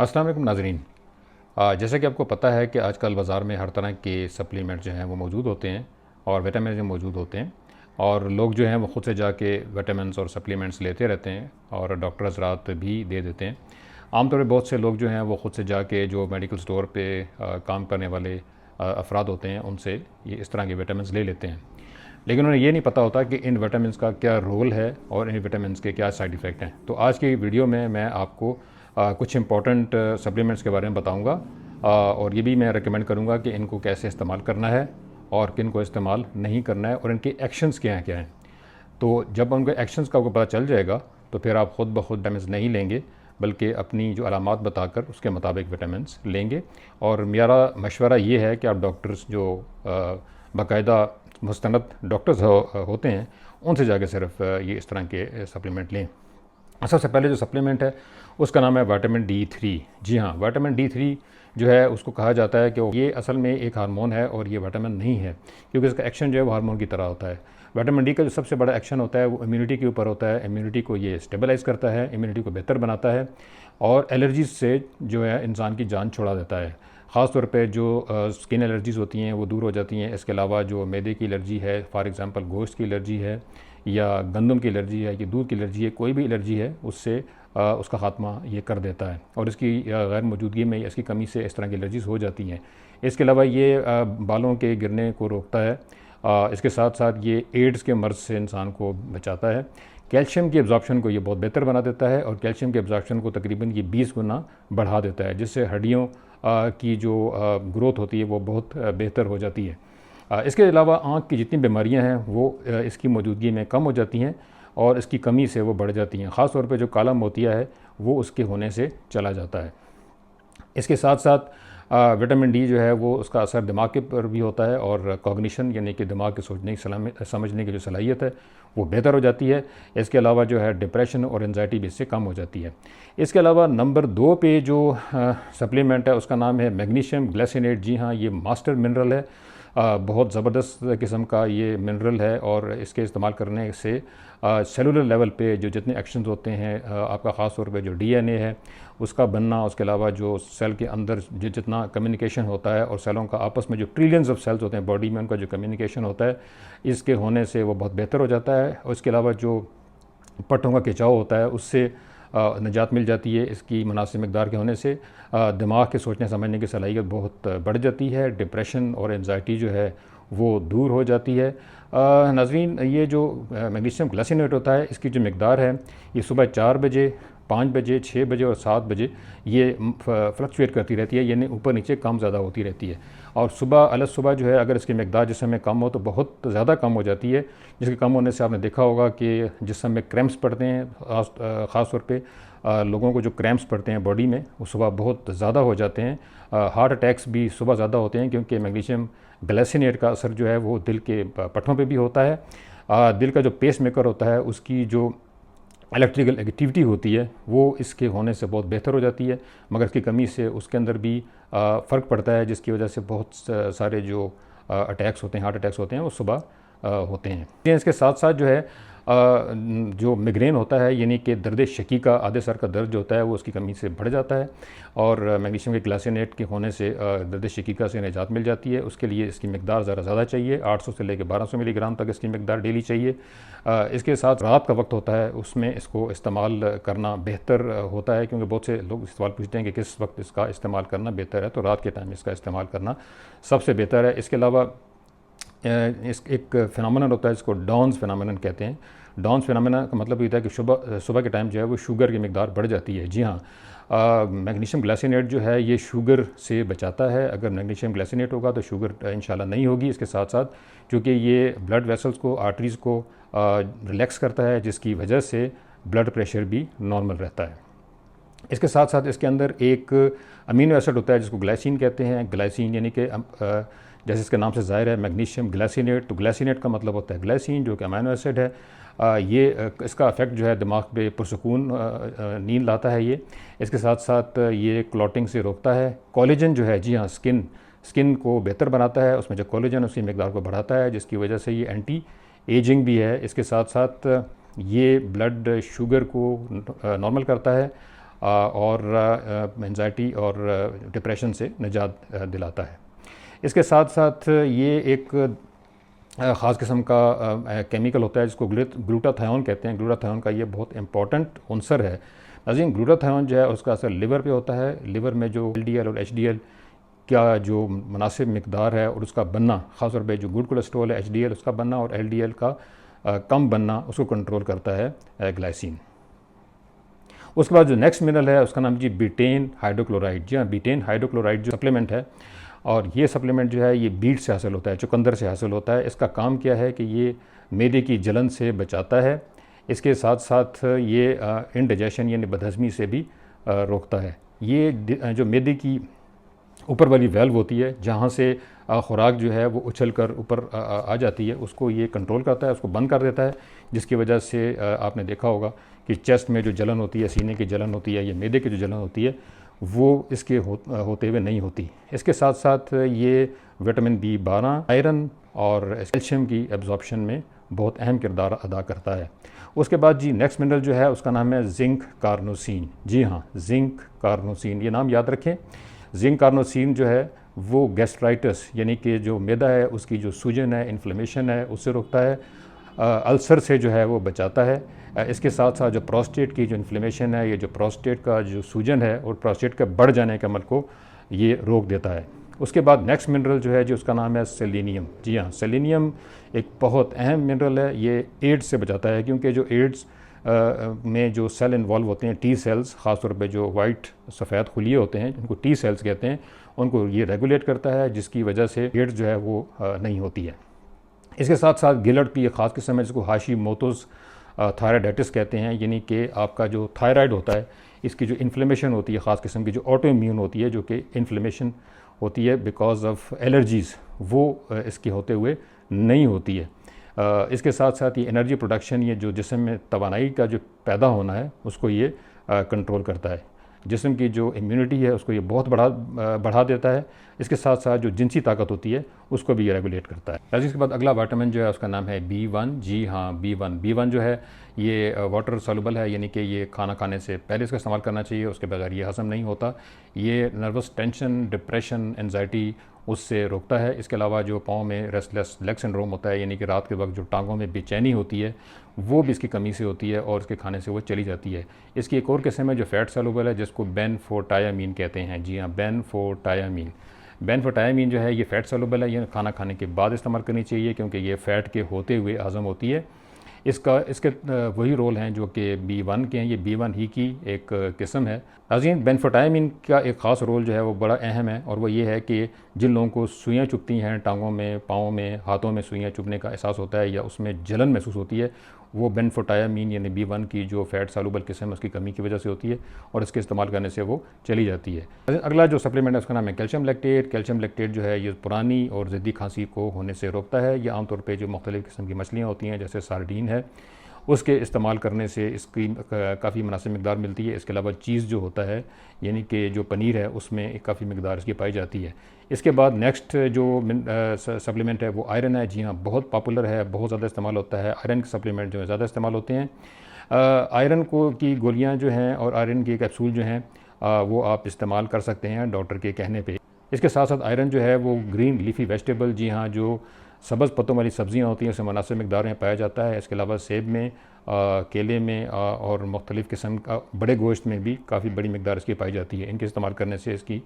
अस्सलाम वालेकुम नाज़रीन। जैसा कि आपको पता है कि आजकल बाज़ार में हर तरह के सप्लीमेंट जो हैं वो मौजूद होते हैं और विटामिन भी मौजूद होते हैं, और लोग जो हैं वो ख़ुद से जाके विटामिन्स और सप्लीमेंट्स लेते रहते हैं और डॉक्टर हज़रात भी दे देते हैं। आमतौर पे बहुत से लोग जो हैं वो ख़ुद से जाके जो मेडिकल स्टोर पे काम करने वाले अफराद होते हैं उनसे ये इस तरह के विटामिन्स ले लेते हैं, लेकिन उन्हें ये नहीं पता होता कि इन विटामिन्स का क्या रोल है और इन विटामिन्स के क्या साइड इफ़ेक्ट हैं। तो आज की वीडियो में मैं आपको कुछ इंपॉर्टेंट सप्लीमेंट्स के बारे में बताऊंगा, और ये भी मैं रेकमेंड करूंगा कि इनको कैसे इस्तेमाल करना है और किन को इस्तेमाल नहीं करना है और इनके एक्शंस क्या हैं। तो जब उनके एक्शंस का आपको पता चल जाएगा तो फिर आप ख़ुद ब खुद विटामिन्स नहीं लेंगे, बल्कि अपनी जो अलामात बताकर उसके मुताबिक विटामिन्स लेंगे। और मेरा मशवरा ये है कि आप डॉक्टर्स जो बाकायदा मुस्तनद डॉक्टर्स होते हैं उनसे जाके सिर्फ ये इस तरह के सप्लीमेंट लें। सबसे पहले जो सप्लीमेंट है उसका नाम है विटामिन D3। जी हाँ, विटामिन D3 जो है उसको कहा जाता है कि ये असल में एक हार्मोन है और ये विटामिन नहीं है, क्योंकि इसका एक्शन जो है वो हार्मोन की तरह होता है। विटामिन डी का जो सबसे बड़ा एक्शन होता है वो इम्यूनिटी के ऊपर होता है। इम्यूनिटी को ये स्टेबलाइज़ करता है, इम्यूनिटी को बेहतर बनाता है और एलर्जीज से जो है इंसान की जान छुड़ा देता है। ख़ास तौर पे जो स्किन एलर्जीज़ होती हैं वो दूर हो जाती हैं। इसके अलावा जो मैदे की एलर्जी है, फॉर एग्ज़ाम्पल गोश्त की एलर्जी है या गंदम की एलर्जी है या दूध की एलर्जी है, कोई भी एलर्जी है उससे उसका ख़ात्मा ये कर देता है। और इसकी गैर मौजूदगी में, इसकी कमी से इस तरह की एलर्जीज़ हो जाती हैं। इसके अलावा ये बालों के गिरने को रोकता है। इसके साथ साथ ये एड्स के मर्ज़ से इंसान को बचाता है। कैल्शियम की एब्जॉर्प्शन को ये बहुत बेहतर बना देता है और कैल्शियम के एब्जॉर्प्शन को तकरीबन ये 20 गुना बढ़ा देता है, जिससे हड्डियों की जो ग्रोथ होती है वो बहुत बेहतर हो जाती है। इसके अलावा आँख की जितनी बीमारियां हैं वो इसकी मौजूदगी में कम हो जाती हैं और इसकी कमी से वो बढ़ जाती हैं। ख़ास तौर पे जो काला मोतिया है वो उसके होने से चला जाता है। इसके साथ साथ विटामिन डी जो है वो उसका असर दिमाग के पर भी होता है और कॉग्निशन यानी कि दिमाग के सोचने की समझने की जो सलाहियत है वो बेहतर हो जाती है। इसके अलावा जो है डिप्रेशन और एंजाइटी भी इससे कम हो जाती है। इसके अलावा नंबर 2 पे जो सप्लीमेंट है उसका नाम है मैग्नीशियम ग्लाइसिनेट। जी हाँ, ये मास्टर मिनरल है। बहुत ज़बरदस्त किस्म का ये मिनरल है और इसके इस्तेमाल करने से सेलुलर लेवल पे जो जितने एक्शंस होते हैं आपका ख़ास तौर पे जो डीएनए है उसका बनना, उसके अलावा जो सेल के अंदर जितना कम्युनिकेशन होता है और सेलों का आपस में जो ट्रिलियंस ऑफ सेल्स होते हैं बॉडी में, उनका जो कम्युनिकेशन होता है इसके होने से वो बहुत बेहतर हो जाता है। और इसके अलावा जो पट्टों का खिंचाव होता है उससे निजात मिल जाती है। इसकी मुनासिब मकदार के होने से दिमाग के सोचने समझने की सलाहियत बहुत बढ़ जाती है। डिप्रेशन और एंजाइटी जो है वो दूर हो जाती है। नाज़रीन, ये जो मैग्नीशियम ग्लाइसिनेट होता है इसकी जो मकदार है ये सुबह 4 बजे, 5 बजे, 6 बजे और 7 बजे ये फ्लक्चुएट करती रहती है, यानी ऊपर नीचे कम ज़्यादा होती रहती है। और सुबह जो है अगर इसकी मकदार जिस्म में कम हो तो बहुत ज़्यादा कम हो जाती है, जिसके कम होने से आपने देखा होगा कि जिस्म में क्रैम्प्स पड़ते हैं। ख़ास तौर पे लोगों को जो क्रैम्प्स पड़ते हैं बॉडी में वो सुबह बहुत ज़्यादा हो जाते हैं। हार्ट अटैक्स भी सुबह ज़्यादा होते हैं, क्योंकि मैग्नीशियम ग्लाइसिनेट का असर जो है वो दिल के पट्टों पे भी होता है। दिल का जो पेस मेकर होता है उसकी जो इलेक्ट्रिकल एक्टिविटी होती है वो इसके होने से बहुत बेहतर हो जाती है, मगर इसकी कमी से उसके अंदर भी फ़र्क पड़ता है, जिसकी वजह से बहुत सारे जो अटैक्स होते हैं, हार्ट अटैक्स होते हैं, वो सुबह होते हैं। इसके साथ साथ जो है जो मिग्रेन होता है यानी कि दर्द शकीका, आधे सर का दर्द जो होता है वो उसकी कमी से बढ़ जाता है और मैग्नीशियम के ग्लाइसिनेट के होने से दर्द शकीका से निजात मिल जाती है। उसके लिए इसकी मकदार ज़रा ज़्यादा चाहिए, 800 से लेकर 1200 मिलीग्राम तक इसकी मकदार डेली चाहिए। इसके साथ रात का वक्त होता है उसमें इसको इस्तेमाल करना बेहतर होता है, क्योंकि बहुत से लोग सवाल पूछते हैं कि किस वक्त इसका इस्तेमाल करना बेहतर है, तो रात के टाइम इसका इस्तेमाल करना सबसे बेहतर है। इसके अलावा इस एक फिनोमेनन होता है जिसको डॉन्स फिनोमेनन कहते हैं। डॉन्स फिनोमेनन का मतलब ये होता है कि सुबह के टाइम जो है वो शुगर की मकदार बढ़ जाती है। जी हाँ, मैग्नीशियम ग्लाइसिनेट जो है ये शुगर से बचाता है। अगर मैग्नीशियम ग्लाइसिनेट होगा तो शुगर इंशाल्लाह नहीं होगी। इसके साथ साथ क्योंकि ये ब्लड वेसल्स को, आर्टरीज़ को रिलैक्स करता है, जिसकी वजह से ब्लड प्रेशर भी नॉर्मल रहता है। इसके साथ साथ इसके अंदर एक अमीनो एसिड होता है जिसको ग्लाइसिन कहते हैं। ग्लाइसिन यानी कि जैसे इसके नाम से ज़ाहिर है मैग्नीशियम ग्लाइसिनेट, तो ग्लाइसिनेट का मतलब होता है ग्लाइसिन, जो कि अमीनो एसिड है। ये इसका इफ़ेक्ट जो है दिमाग पे पुरसकून नींद लाता है ये। इसके साथ साथ ये क्लॉटिंग से रोकता है। कोलेजन जो है, जी हाँ, स्किन को बेहतर बनाता है, उसमें जो कोलेजन उसकी मकदार को बढ़ाता है, जिसकी वजह से ये एंटी एजिंग भी है। इसके साथ साथ ये ब्लड शुगर को नॉर्मल करता है और एंजाइटी और डिप्रेशन से निजात दिलाता है। इसके साथ साथ ये एक ख़ास किस्म का केमिकल होता है जिसको ग्लूटाथायोन कहते हैं। ग्लूटाथायोन का ये बहुत इंपॉर्टेंट अंसर है। नाज़रीन, ग्लूटाथायोन जो है उसका असर लिवर पे होता है। लिवर में जो LDL और HDL का जो मुनासिब मकदार है और उसका बनना, ख़ास तौर पे जो गुड कोलेस्ट्रॉल है HDL उसका बनना और LDL का कम बनना, उसको कंट्रोल करता है ग्लाइसिन। उसके बाद जो नेक्स्ट मिनरल है उसका नाम जी बीटेन हाइड्रोक्लोराइड। जी हाँ, बीटेन हाइड्रोक्लोराइड जो सप्लीमेंट है, और ये सप्लीमेंट जो है ये बीट से हासिल होता है, चुकंदर से हासिल होता है। इसका काम क्या है कि ये मैदे की जलन से बचाता है। इसके साथ साथ ये इंडाइजेशन यानी बदहज़मी से भी रोकता है। ये जो मैदे की ऊपर वाली वेल्व होती है जहाँ से खुराक जो है वो उछल कर ऊपर आ जाती है, उसको ये कंट्रोल करता है, उसको बंद कर देता है, जिसकी वजह से आपने देखा होगा कि चेस्ट में जो जलन होती है, सीने की जलन होती है या मैदे की जो जलन होती है वो इसके होते हुए नहीं होती। इसके साथ साथ ये विटामिन B12, आयरन और कैल्शियम की एब्जॉर्प्शन में बहुत अहम किरदार अदा करता है। उसके बाद जी नेक्स्ट मिनरल जो है उसका नाम है जिंक कार्नोसिन। जी हाँ, जिंक कार्नोसिन, ये नाम याद रखें। जिंक कार्नोसिन जो है वो गैस्ट्राइटिस यानी कि जो मैदा है उसकी जो सूजन है, इन्फ्लेमेशन है, उससे रोकता है। अल्सर से जो है वो बचाता है। इसके साथ साथ जो प्रोस्टेट की जो इन्फ्लेमेशन है, ये जो प्रोस्टेट का जो सूजन है और प्रोस्टेट के बढ़ जाने के अमल को ये रोक देता है। उसके बाद नेक्स्ट मिनरल जो है जी उसका नाम है सेलेनियम। जी हाँ, सेलेनियम एक बहुत अहम मिनरल है। ये एड्स से बचाता है, क्योंकि जो एड्स में जो सेल इन्वॉल्व होते हैं, T सेल्स, ख़ासतौर पे जो वाइट सफ़ेद खुलिए होते हैं जिनको T सेल्स कहते हैं, उनको ये रेगुलेट करता है, जिसकी वजह से एड्स जो है वो नहीं होती है। इसके साथ साथ गिलट की एक ख़ास किस्म है जिसको हाशिमोटोज़ थायराइडाइटिस कहते हैं, यानी कि आपका जो थायराइड होता है इसकी जो इन्फ्लेमेशन होती है, ख़ास किस्म की जो ऑटो इम्यून होती है, जो कि इन्फ्लेमेशन होती है बिकॉज ऑफ एलर्जीज़, वो इसके होते हुए नहीं होती है। इसके साथ साथ ये एनर्जी प्रोडक्शन, ये जो जिस्म में तवानाई का जो पैदा होना है उसको ये कंट्रोल करता है। जिस्म की जो इम्यूनिटी है उसको ये बहुत बढ़ा देता है। इसके साथ साथ जो जिनसी ताकत होती है उसको भी ये रेगुलेट करता है। इसके बाद अगला विटामिन जो है उसका नाम है B1। जी हाँ, B1 जो है ये वाटर सॉल्युबल है, यानी कि ये खाना खाने से पहले इसका इस्तेमाल करना चाहिए, उसके बगैर ये हज़म नहीं होता। ये नर्वस टेंशन, डिप्रेशन, एंजाइटी उससे रोकता है। इसके अलावा जो पाँव में रेस्टलेस लेग सिंड्रोम होता है, यानी कि रात के वक्त जो टांगों में बेचैनी होती है, वो भी इसकी कमी से होती है और इसके खाने से वो चली जाती है। इसकी एक और किस्म है जो फैट सॉल्युबल है, जिसको बेनफोटायामीन कहते हैं। जी हाँ, बेनफोटायामीन। बेनफोटायामीन जो है ये फ़ैट सॉल्युबल है, ये खाना खाने के बाद इस्तेमाल करनी चाहिए, क्योंकि ये फ़ैट के होते हुए हज़म होती है। इसके वही रोल हैं जो कि B1 के हैं। ये B1 ही की एक किस्म है। नाज़रीन, बेनफोटायामीन का एक ख़ास रोल जो है वो बड़ा अहम है, और वो ये है कि जिन लोगों को सुइयाँ चुभती हैं, टांगों में, पाँव में, हाथों में सुइयाँ चुभने का एहसास होता है या उसमें जलन महसूस होती है, वो बेनफोटायामीन यानी B1 की जो फैट सॉल्युबल किस्म है उसकी कमी की वजह से होती है, और इसके इस्तेमाल करने से वो चली जाती है। अगला जो सप्लीमेंट है उसका नाम है कैल्शियम लैक्टेट। कैल्शियम लैक्टेट जो है ये पुरानी और ज़िद्दी खांसी को होने से रोकता है। ये आमतौर पर जो मुख्तलिफ़ किस्म की मछलियाँ होती हैं जैसे सार्डीन है, उसके इस्तेमाल करने से इसकी काफ़ी मुनासिब मकदार मिलती है। इसके अलावा चीज़ जो होता है, यानी कि जो पनीर है, उसमें काफ़ी मकदार इसकी पाई जाती है। इसके बाद नेक्स्ट जो सप्लीमेंट है वो आयरन है। जी हाँ, बहुत पॉपुलर है, बहुत ज़्यादा इस्तेमाल होता है। आयरन के सप्लीमेंट जो है ज़्यादा इस्तेमाल होते हैं। आयरन को की गोलियाँ जो हैं और आयरन की कैप्सूल जो हैं वो आप इस्तेमाल कर सकते हैं डॉक्टर के कहने पे। इसके साथ साथ आयरन जो है वो ग्रीन लीफी वेजिटेबल, जी हाँ, जो सब्ज़ पत्तों वाली सब्ज़ियाँ होती हैं उसमें मुनासिब मकदार में पाया जाता है। इसके अलावा सेब में, केले में और मुख्तलिफ़ किस्म का बड़े गोश्त में भी काफ़ी बड़ी मकदार इसकी पाई जाती है। इनके इस्तेमाल करने से इसकी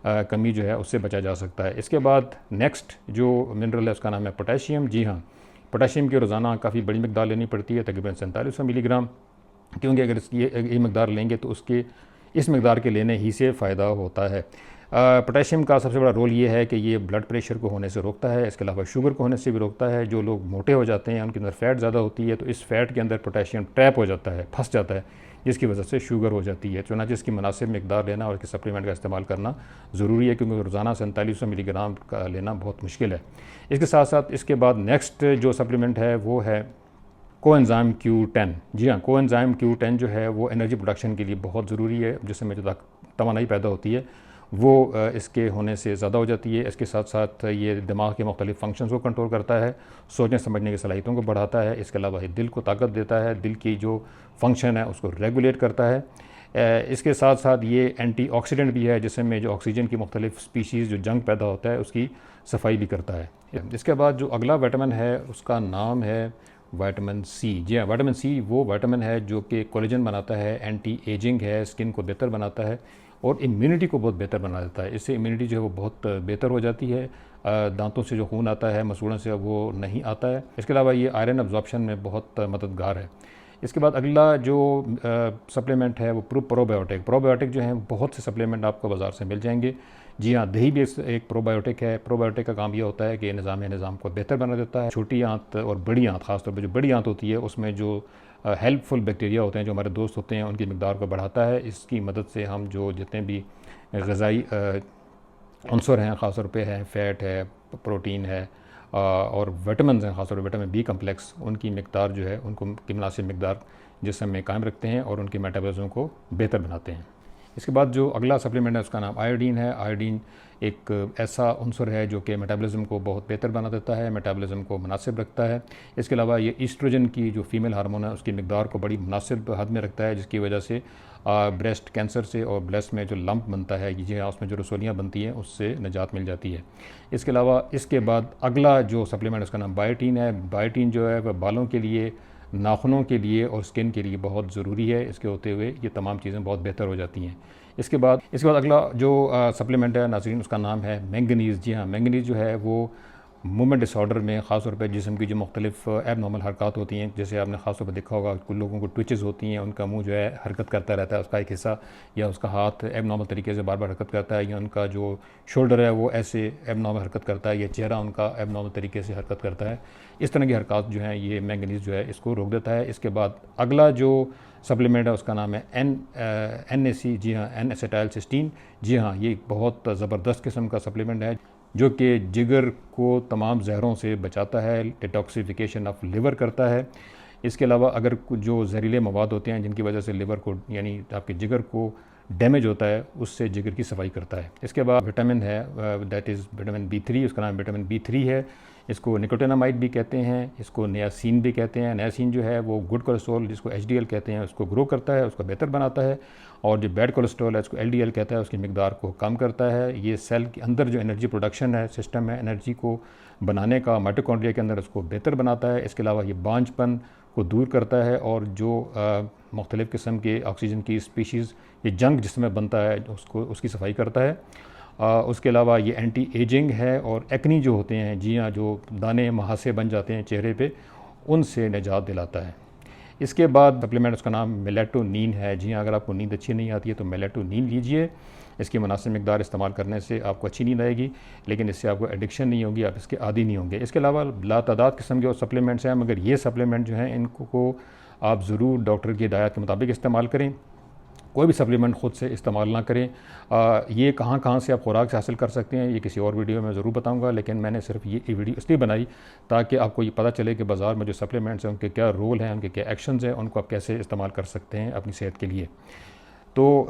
कमी जो है उससे बचा जा सकता है। इसके बाद नेक्स्ट जो मिनरल है उसका नाम है पोटेशियम। जी हाँ, पोटेशियम की रोज़ाना काफ़ी बड़ी मकदार लेनी पड़ती है, तकरीबन 4700 मिलीग्राम, क्योंकि अगर ये मकदार लेंगे तो उसके इस मकदार के लेने ही से फ़ायदा होता है। पोटेशियम का सबसे बड़ा रोल ये है कि ये ब्लड प्रेशर को होने से रोकता है। इसके अलावा शुगर को होने से भी रोकता है। जो लोग मोटे हो जाते हैं, उनके अंदर फ़ैट ज़्यादा होती है, तो इस फ़ैट के अंदर पोटेशियम ट्रैप हो जाता है, फंस जाता है, जिसकी वजह से शुगर हो जाती है। चुनांचे इसकी मुनासिब मकदार लेना और इसके सप्लीमेंट का इस्तेमाल करना ज़रूरी है, क्योंकि रोज़ाना 4700 मिलीग्राम का लेना बहुत मुश्किल है। इसके साथ साथ इसके बाद नेक्स्ट जो सप्लीमेंट है वो है कोएंजाइम Q10। जी हाँ, कोएंजाइम Q10 जो है वो एनर्जी प्रोडक्शन के लिए बहुत ज़रूरी है। जिसमें जो तवानाई पैदा होती है वो इसके होने से ज़्यादा हो जाती है। इसके साथ साथ ये दिमाग के मुख्तलिफ़ फंक्शंस को कंट्रोल करता है, सोचने समझने की सलाहियतों को बढ़ाता है। इसके अलावा ये दिल को ताकत देता है, दिल की जो फंक्शन है उसको रेगुलेट करता है। इसके साथ साथ ये एंटीऑक्सीडेंट भी है, जिसमें जो ऑक्सीजन की मुख्तलिफ स्पीशीज़ जो जंग पैदा होता है उसकी सफाई भी करता है। इसके बाद जो अगला विटामिन है उसका नाम है विटामिन सी। जी हाँ, विटामिन सी वो विटामिन है जो कि कोलेजन बनाता है, एंटी एजिंग है, स्किन को बेहतर बनाता है और इम्यूनिटी को बहुत बेहतर बना देता है। इससे इम्यूनिटी जो है वो बहुत बेहतर हो जाती है। दांतों से जो खून आता है, मसूड़ों से, वो नहीं आता है। इसके अलावा ये आयरन अब्जॉर्प्शन में बहुत मददगार है। इसके बाद अगला जो सप्लीमेंट है वो प्रोबायोटिक। प्रोबायोटिक जो है बहुत से सप्लीमेंट आपको बाज़ार से मिल जाएंगे। जी हाँ, दही भी एक प्रोबायोटिक है। प्रोबायोटिक का काम ये होता है कि निज़ाम को बेहतर बना देता है। छोटी आंत और बड़ी आंत, ख़ासतौर पर जो बड़ी आंत होती है उसमें जो हेल्पफुल बैक्टीरिया होते हैं, जो हमारे दोस्त होते हैं, उनकी मकदार को बढ़ाता है। इसकी मदद से हम जो जितने भी ग़िज़ाई अंसर हैं, ख़ासतौर पे है फ़ैट है, प्रोटीन है और विटामिन हैं, ख़ासतौर पर विटामिन बी कम्प्लेक्स, उनकी मकदार जो है उनको की मुनासिब मकदार जिस्म में कायम रखते हैं और उनके मेटाबॉलिज्म को बेहतर बनाते हैं। इसके बाद जो अगला सप्लीमेंट है उसका नाम आयोडीन है। आयोडीन एक ऐसा अंसर है जो कि मेटाबॉलिज्म को बहुत बेहतर बना देता है, मेटाबॉलिज्म को मुनासिब रखता है। इसके अलावा ये ईस्ट्रोजन की जो फीमेल हार्मोन है उसकी मकदार को बड़ी मुनासिब हद में रखता है, जिसकी वजह से ब्रेस्ट कैंसर से और ब्रेस्ट में जो लंप बनता है, ये उसमें जो रसोलियाँ बनती हैं, उससे निजात मिल जाती है। इसके अलावा इसके बाद अगला जो सप्लीमेंट उसका नाम बायोटीन है। बायोटीन जो है वह बालों के लिए, नाखूनों के लिए और स्किन के लिए बहुत ज़रूरी है। इसके होते हुए ये तमाम चीज़ें बहुत बेहतर हो जाती हैं। इसके बाद अगला जो सप्लीमेंट है नाज़रीन, उसका नाम है मैंगनीज़। जी हाँ, मैंगनीज़ जो है वो मूवमेंट डिसऑर्डर में, ख़ास तौर पर जिस्म की जो मुख्तलिफ एबनॉर्मल हरकत होती हैं, जैसे आपने ख़ास तौर पर देखा होगा कुछ लोगों को ट्विचेस होती हैं, उनका मुंह जो है हरकत करता रहता है, उसका एक हिस्सा, या उसका हाथ एबनॉर्मल तरीके से बार बार हरकत करता है, या उनका जो शोल्डर है वो ऐसे एबनॉर्मल हरकत करता है, या चेहरा उनका एबनॉर्मल तरीके से हरकत करता है। इस तरह की हरकत जो हैं ये मैंगनीज़ जो है इसको रोक देता है। इसके बाद अगला जो सप्लीमेंट है उसका नाम है NAC। जी हाँ, N एसिटाइलसिस्टीन। जी हाँ, ये बहुत ज़बरदस्त किस्म का सप्लीमेंट है जो कि जिगर को तमाम जहरों से बचाता है, डिटॉक्सिफिकेशन ऑफ लिवर करता है। इसके अलावा अगर कुछ जो जहरीले मवाद होते हैं जिनकी वजह से लिवर को, यानी आपके जिगर को डैमेज होता है, उससे जिगर की सफाई करता है। इसके बाद विटामिन है, दैट इज़ विटामिन B3। उसका नाम विटामिन B3 है। इसको निकोटिनामाइड भी कहते हैं, इसको नियासिन भी कहते हैं। नियासिन जो है वो गुड कोलेस्ट्रॉल, जिसको HDL कहते हैं, उसको ग्रो करता है, उसको बेहतर बनाता है। और जो बैड कोलेस्ट्रॉल है उसको LDL कहता है, उसकी मकदार को कम करता है। ये सेल के अंदर जो एनर्जी प्रोडक्शन है, सिस्टम है एनर्जी को बनाने का, माइटोकॉन्ड्रिया के अंदर, उसको बेहतर बनाता है। इसके अलावा ये बांझपन को दूर करता है और जो मुख्तलिफ़ किस्म के ऑक्सीजन की स्पीशीज़, ये जंग जिसमें बनता है, उसकी सफाई करता है। उसके अलावा ये एंटी एजिंग है और एक्नी जो होते हैं, जी हाँ, जो दाने महासे बन जाते हैं चेहरे पे, उनसे निजात दिलाता है। इसके बाद सप्लीमेंट उसका नाम मेलेटोनिन है। जी हाँ, अगर आपको नींद अच्छी नहीं आती है तो मेलेटोनिन लीजिए। इसकी मुनासिब मकदार इस्तेमाल करने से आपको अच्छी नींद आएगी, लेकिन इससे आपको एडिक्शन नहीं होगी, आप इसके आदी नहीं होंगे। इसके अलावा लातादाद किस्म के और सप्लीमेंट्स हैं, मगर ये सप्लीमेंट जो हैं इनको आप ज़रूर डॉक्टर की हिदायत के मुताबिक इस्तेमाल करें। कोई भी सप्लीमेंट ख़ुद से इस्तेमाल ना करें। ये कहाँ से आप खुराक से हासिल कर सकते हैं ये किसी और वीडियो में ज़रूर बताऊंगा, लेकिन मैंने सिर्फ ये वीडियो इसलिए बनाई ताकि आपको ये पता चले कि बाज़ार में जो सप्लीमेंट्स हैं उनके क्या रोल हैं, उनके क्या एक्शंस हैं, उनको आप कैसे इस्तेमाल कर सकते हैं अपनी सेहत के लिए। तो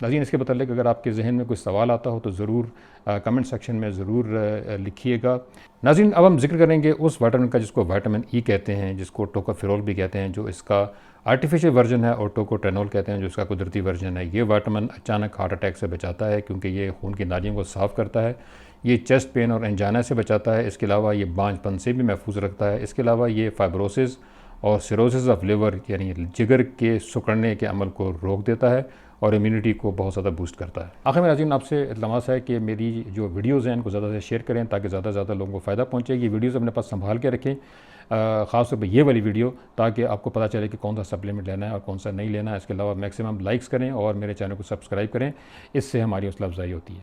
नाज़रीन, इसके मतलब अगर आपके जहन में कोई सवाल आता हो तो ज़रूर कमेंट सेक्शन में ज़रूर लिखिएगा। नाज़रीन, अब हम जिक्र करेंगे उस विटामिन का जिसको विटामिन ई कहते हैं, जिसको टोकोफेरोल भी कहते हैं, जो इसका आर्टिफिशियल वर्जन है, और टोकोट्रेनोल कहते हैं जो इसका कुदरती वर्जन है। ये विटामिन अचानक हार्ट अटैक से बचाता है क्योंकि ये खून की नालियों को साफ़ करता है। ये चेस्ट पेन और एंजाइना से बचाता है। इसके अलावा ये बांझपन से भी महफूज रखता है। इसके अलावा ये फाइब्रोसिस और सिरोसिस ऑफ लिवर, यानी जिगर के सिकुड़ने के अमल को रोक देता है और इम्यूनिटी को बहुत ज़्यादा बूस्ट करता है। आखिर में नाज़रीन, आपसे इल्तमास है कि मेरी जो वीडियोज़ हैं इनको ज़्यादा से शेयर करें ताकि ज़्यादा से ज़्यादा लोगों को फ़ायदा पहुँचे। ये वीडियोज़ अपने पास संभाल के रखें, ख़ास तौर पर ये वाली वीडियो, ताकि आपको पता चले कि कौन सा सप्लीमेंट लेना है और कौन सा नहीं लेना है। इसके अलावा मैक्सिमम लाइक्स करें और मेरे चैनल को सब्सक्राइब करें, इससे हमारी हौसला अफजाई होती है।